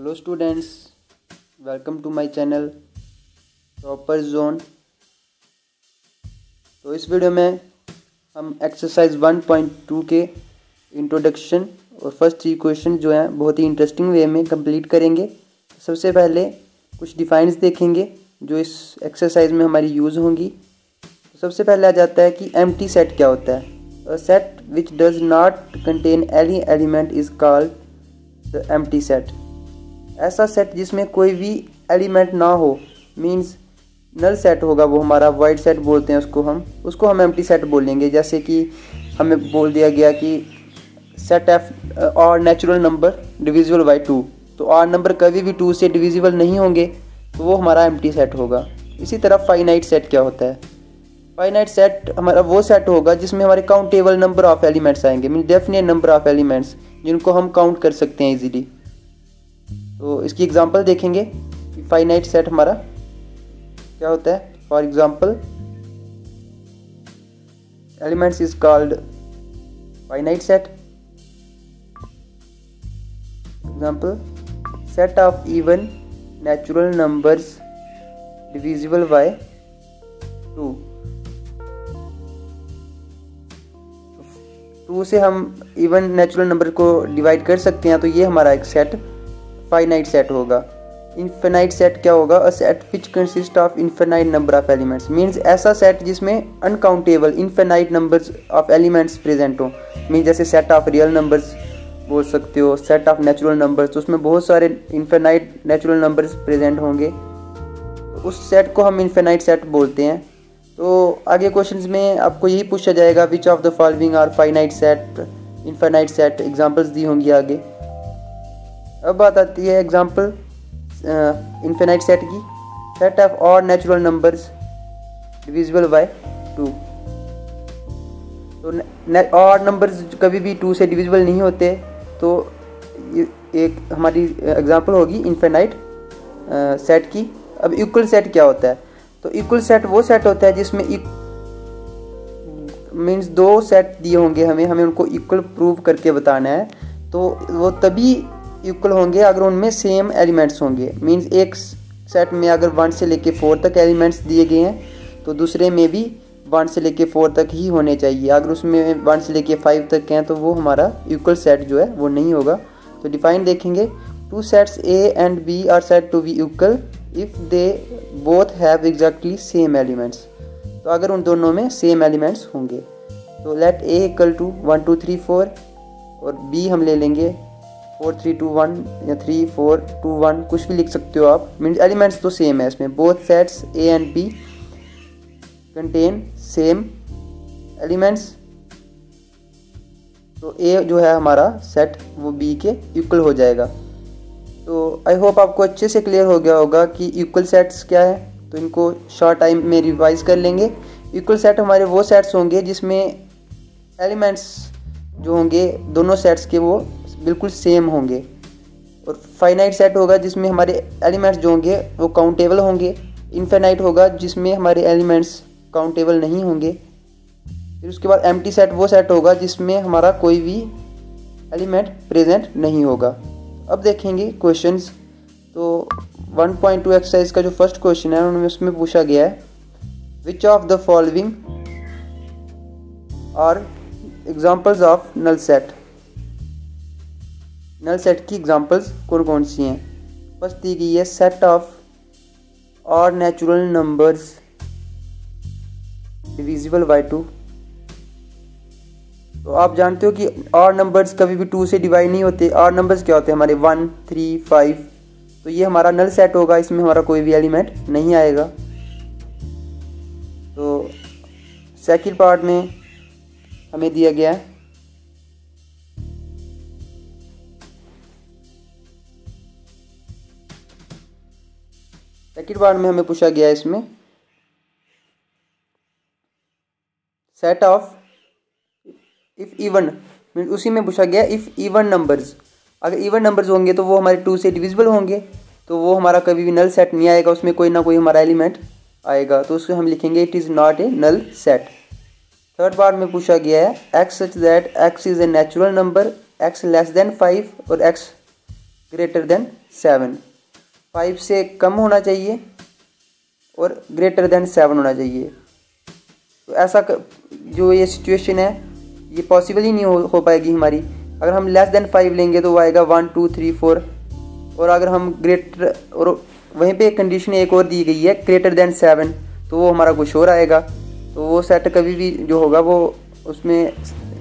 Hello students, welcome to my channel Topper Zone. तो इस video में हम एक्सरसाइज 1.2 के इंट्रोडक्शन और फर्स्ट 3 क्वेश्चन जो हैं बहुत ही इंटरेस्टिंग वे में कंप्लीट करेंगे। सबसे पहले कुछ डिफाइंस देखेंगे जो इस एक्सरसाइज में हमारी यूज़ होंगी। तो सबसे पहले आ जाता है कि एम्प्टी सेट क्या होता है। A set which does not contain any element is called the empty set. ऐसा सेट जिसमें कोई भी एलिमेंट ना हो मींस नल सेट होगा, वो हमारा वाइड सेट बोलते हैं उसको हम एम्प्टी सेट बोलेंगे। जैसे कि हमें बोल दिया गया कि सेट एफ और नेचुरल नंबर डिविजिबल बाई 2, तो आर नंबर कभी भी 2 से डिविजिबल नहीं होंगे तो वो हमारा एम्प्टी सेट होगा। इसी तरह फाइनाइट सेट क्या होता है। फाइनाइट सेट हमारा वो सेट होगा जिसमें हमारे काउंटेबल नंबर ऑफ एलिमेंट्स आएंगे, mean definite number of elements जिनको हम काउंट कर सकते हैं इजीली। तो इसकी एग्जांपल देखेंगे कि फाइनाइट सेट हमारा क्या होता है। For example elements is called finite set. Example set of even natural numbers divisible by 2। 2 से हम इवन नेचुरल नंबर को डिवाइड कर सकते हैं, तो ये हमारा एक सेट फाइनाइट सेट होगा। इनफिनाइट सेट क्या होगा। A set which consist of infinite number of elements means ऐसा सेट जिसमें uncountable infinite numbers of elements present हो। मीन जैसे सेट ऑफ रियल नंबर्स बोल सकते हो, सेट ऑफ नेचुरल नंबर्स, तो उसमें बहुत सारे इनफिनाइट नेचुरल नंबर्स प्रेजेंट होंगे, तो उस सेट को हम इनफिनाइट सेट बोलते हैं। तो आगे क्वेश्चंस में आपको यही पूछा जाएगा which of the following are finite set, infinite set, examples दी होंगी आगे। अब बात आती है एग्जांपल इनफिनाइट सेट की। Set of odd natural numbers divisible by 2। तो ऑड नंबर्स कभी भी 2 से डिविजिबल नहीं होते, तो एक हमारी एग्जांपल होगी इनफिनाइट सेट की। अब इक्वल सेट क्या होता है। तो इक्वल सेट वो सेट होता है जिसमें मीन्स 2 सेट दिए होंगे, हमें उनको इक्वल प्रूव करके बताना है। तो वो तभी इक्वल होंगे अगर उनमें सेम एलिमेंट्स होंगे। मींस एक सेट में अगर 1 से लेके 4 तक एलिमेंट्स दिए गए हैं तो दूसरे में भी 1 से लेके 4 तक ही होने चाहिए। अगर उसमें 1 से लेके 5 तक हैं तो वो हमारा इक्वल सेट जो है वो नहीं होगा। तो डिफाइन देखेंगे, 2 sets A and B are said to be equal if they both have exactly same elements. तो अगर उन दोनों में सेम एलिमेंट्स होंगे तो लेट ए इक्वल टू 1 2 3 4 और बी हम ले लेंगे 4 3 2 1 या 3 4 2 1, कुछ भी लिख सकते हो आप। मीन्स एलिमेंट्स तो सेम है इसमें। Both sets A and B contain same elements, तो ए जो है हमारा सेट वो बी के इक्वल हो जाएगा। तो आई होप आपको अच्छे से क्लियर हो गया होगा कि इक्वल सेट्स क्या है। तो इनको शॉर्ट टाइम में रिवाइज कर लेंगे। इक्वल सेट हमारे वो सेट्स होंगे जिसमें एलिमेंट्स जो होंगे दोनों सेट्स के वो बिल्कुल सेम होंगे। और फाइनाइट सेट होगा जिसमें हमारे एलिमेंट्स जो होंगे वो काउंटेबल होंगे। इनफिनाइट होगा जिसमें हमारे एलिमेंट्स काउंटेबल नहीं होंगे। फिर उसके बाद एम्प्टी सेट वो सेट होगा जिसमें हमारा कोई भी एलिमेंट प्रेजेंट नहीं होगा। अब देखेंगे क्वेश्चंस। तो 1.2 एक्सरसाइज का जो फर्स्ट क्वेश्चन है उनमें उसमें पूछा गया है which of the following are examples of null set. Null set की एग्जांपल्स कौन कौन सी हैं। फर्स्ट दी गई है set of odd natural numbers divisible by 2। तो आप जानते हो कि ऑड नंबर्स कभी भी 2 से डिवाइड नहीं होते। ऑड नंबर्स क्या होते हैं हमारे 1 3 5, तो ये हमारा नल सेट होगा, इसमें हमारा कोई भी एलिमेंट नहीं आएगा। तो सेकंड पार्ट में हमें दिया गया है सेकंड बार में हमें पूछा गया है इसमें सेट ऑफ इफ इवन, उसी में पूछा गया इफ इवन नंबर्स। अगर इवन नंबर्स होंगे तो वो हमारे 2 से डिविजिबल होंगे, तो वो हमारा कभी भी नल सेट नहीं आएगा, उसमें कोई ना कोई हमारा एलिमेंट आएगा, तो उसको हम लिखेंगे it is not a null set. Third बार में पूछा गया है x such that x is a natural number, x less than 5 और एक्स ग्रेटर देन 7, 5 से कम होना चाहिए और ग्रेटर देन 7 होना चाहिए। तो ऐसा जो ये सिचुएशन है ये पॉसिबल ही नहीं हो पाएगी हमारी। अगर हम लेस देन 5 लेंगे तो वो आएगा 1 2 3 4, और अगर हम ग्रेटर, और वहीं पे एक कंडीशन एक और दी गई है ग्रेटर देन 7, तो वो हमारा कुछ और आएगा। तो वो सेट कभी भी जो होगा वो उसमें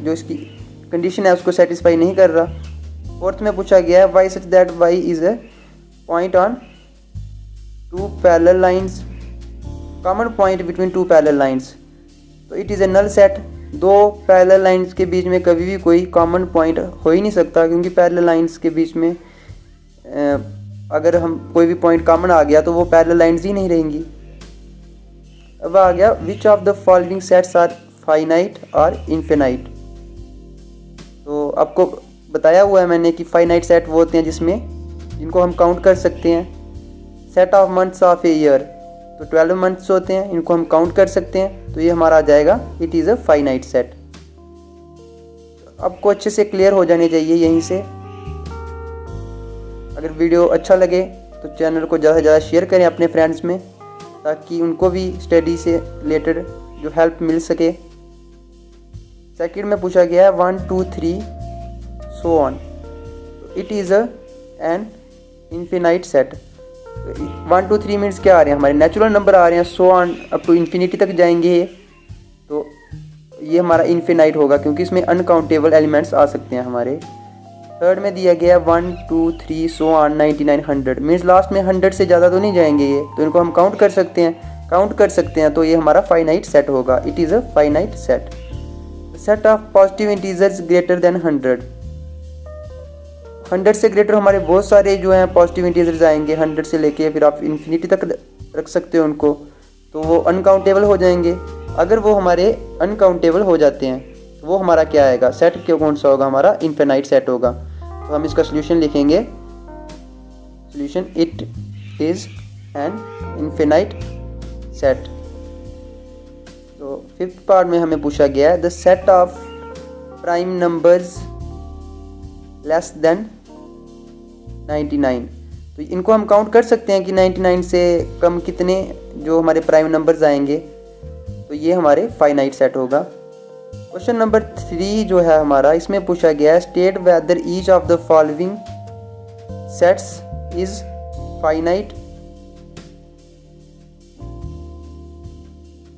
जो इसकी कंडीशन है उसको सेटिस्फाई नहीं कर रहा। फोर्थ में पूछा गया है Y such that Y is a point on 2 parallel lines, common point between 2 parallel lines. तो it is a null set. 2 parallel lines के बीच में कभी भी कोई कॉमन पॉइंट हो ही नहीं सकता, क्योंकि पैरेलल लाइंस के बीच में अगर हम कोई भी पॉइंट कॉमन आ गया तो वो पैरेलल लाइंस ही नहीं रहेंगी। अब आ गया which of the following sets are finite और इनफिनाइट। तो आपको बताया हुआ है मैंने कि फाइनाइट सेट वो होते हैं जिनको हम काउंट कर सकते हैं। Set of months of a year, तो 12 मंथ्स होते हैं, इनको हम काउंट कर सकते हैं, तो ये हमारा आ जाएगा it is a finite set. आपको अच्छे से क्लियर हो जाने चाहिए यहीं से। अगर वीडियो अच्छा लगे तो चैनल को ज़्यादा से ज़्यादा शेयर करें अपने फ्रेंड्स में, ताकि उनको भी स्टडी से रिलेटेड जो हेल्प मिल सके। सेकंड में पूछा गया है 1 2 3 so on, it is an infinite set. 1 2 3 means क्या आ रहे हैं, हमारे नेचुरल नंबर आ रहे हैं, so on up to infinity तक जाएंगे, तो ये हमारा इनफिनाइट होगा क्योंकि इसमें अनकाउंटेबल एलिमेंट्स आ सकते हैं हमारे। थर्ड में दिया गया है 1 2 3 सो ऑन 99 100, मीन्स लास्ट में 100 से ज़्यादा तो नहीं जाएंगे ये, तो इनको हम काउंट कर सकते हैं, तो ये हमारा फाइनाइट सेट होगा। It is a finite set. Set of positive integers greater than 100, 100 से ग्रेटर हमारे बहुत सारे जो हैं पॉजिटिव इंटीजर्स आएंगे, 100 से लेके फिर आप इन्फिनिटी तक रख सकते हो उनको, तो वो अनकाउंटेबल हो जाएंगे। अगर वो हमारे अनकाउंटेबल हो जाते हैं तो वो हमारा क्या आएगा, सेट क्यों कौन सा होगा, हमारा इनफिनाइट सेट होगा। तो हम इसका सोल्यूशन लिखेंगे, solution it is an infinite set. तो फिफ्थ पार्ट में हमें पूछा गया है the set of prime numbers less than 99। तो इनको हम काउंट कर सकते हैं कि 99 से कम कितने जो हमारे प्राइम नंबर्स आएंगे, तो ये हमारे फाइनाइट सेट होगा। क्वेश्चन नंबर 3 जो है हमारा, इसमें पूछा गया है state whether each of the following sets is finite.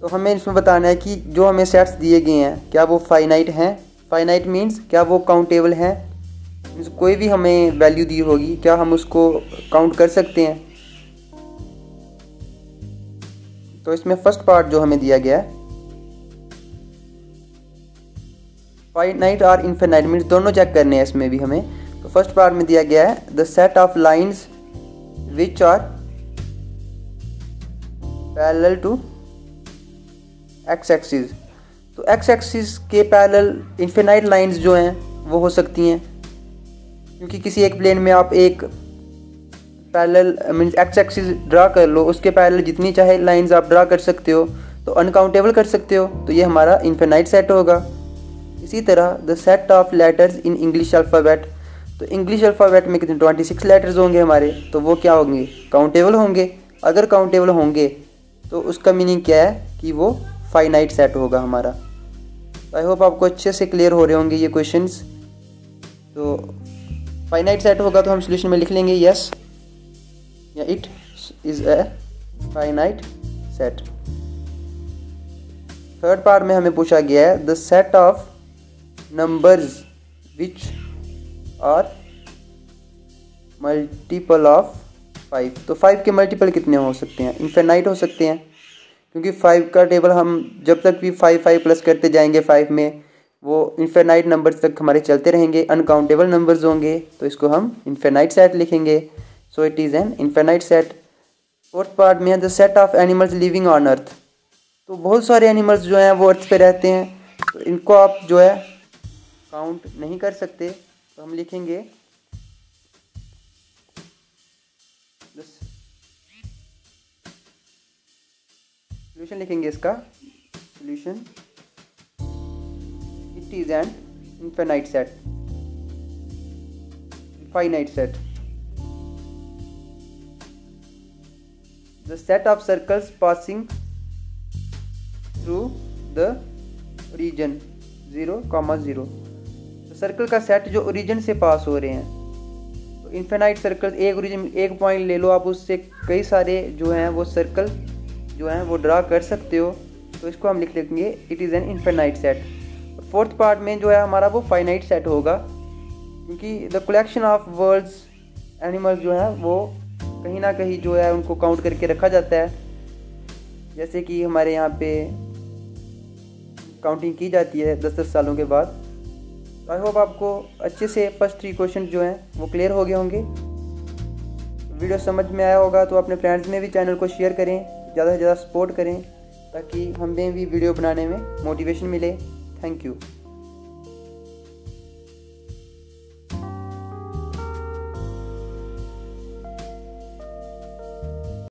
तो हमें इसमें बताना है कि जो हमें सेट्स दिए गए हैं क्या वो फाइनाइट हैं। फाइनाइट मीन्स क्या वो काउंटेबल हैं, मीन्स कोई भी हमें वैल्यू दी होगी क्या हम उसको काउंट कर सकते हैं। तो इसमें फर्स्ट पार्ट जो हमें दिया गया है फाइनाइट और इनफिनाइट मीन्स दोनों चेक करने हैं इसमें भी हमें। तो फर्स्ट पार्ट में दिया गया है the set of lines which are parallel to X axis. तो एक्स एक्सिस के पैरेलल इनफिनाइट लाइंस जो हैं वो हो सकती हैं, क्योंकि किसी एक प्लेन में आप एक parallel means x axis draw कर लो, उसके पैरेलल जितनी चाहे लाइंस आप ड्रा कर सकते हो, तो अनकाउंटेबल कर सकते हो, तो ये हमारा इनफिनाइट सेट होगा। इसी तरह the set of letters in English alphabet, तो इंग्लिश अल्फ़ाबेट में कितने 26 लेटर्स होंगे हमारे, तो वो क्या होंगे, काउंटेबल होंगे। अगर काउंटेबल होंगे तो उसका मीनिंग क्या है कि वो फाइनाइट सेट होगा हमारा। आई होप आपको अच्छे से क्लियर हो रहे होंगे ये क्वेश्चंस। तो फाइनाइट सेट होगा तो हम सोल्यूशन में लिख लेंगे यस या it is a finite set. Third part में हमें पूछा गया है the set of numbers which are multiple of 5। तो 5 के मल्टीपल कितने हो सकते हैं, इनफिनाइट हो सकते हैं, क्योंकि 5 का टेबल हम जब तक भी 5 5 प्लस करते जाएंगे 5 में, वो इनफिनाइट नंबर्स तक हमारे चलते रहेंगे, अनकाउंटेबल नंबर्स होंगे, तो इसको हम इनफिनाइट सेट लिखेंगे। So it is an infinite set. Fourth part में है the set of animals living on earth. तो बहुत सारे एनिमल्स जो हैं वो अर्थ पे रहते हैं, तो इनको आप जो है काउंट नहीं कर सकते, तो हम लिखेंगे सोल्यूशन लिखेंगे इसका, solution it is an infinite set, finite set. The set of circles passing through the origin 0,0। तो सर्कल का सेट जो ओरिजिन से पास हो रहे हैं, तो इन्फिनाइट सर्कल एक ओरिजिन एक पॉइंट ले लो आप, उससे कई सारे जो हैं वो सर्कल जो हैं वो ड्रा कर सकते हो। तो इसको हम लिख लेंगे it is an infinite set. Fourth part में जो है हमारा वो फाइनाइट सेट होगा, क्योंकि the collection of words animals जो है वो कहीं ना कहीं जो है उनको काउंट करके रखा जाता है, जैसे कि हमारे यहाँ पे काउंटिंग की जाती है 10-10 सालों के बाद। आई होप आपको अच्छे से फर्स्ट 3 क्वेश्चन जो हैं वो क्लियर हो गए होंगे। वीडियो समझ में आया होगा तो अपने फ्रेंड्स में भी चैनल को शेयर करें, ज़्यादा से ज़्यादा सपोर्ट करें, ताकि हमें भी वीडियो बनाने में मोटिवेशन मिले। Thank you.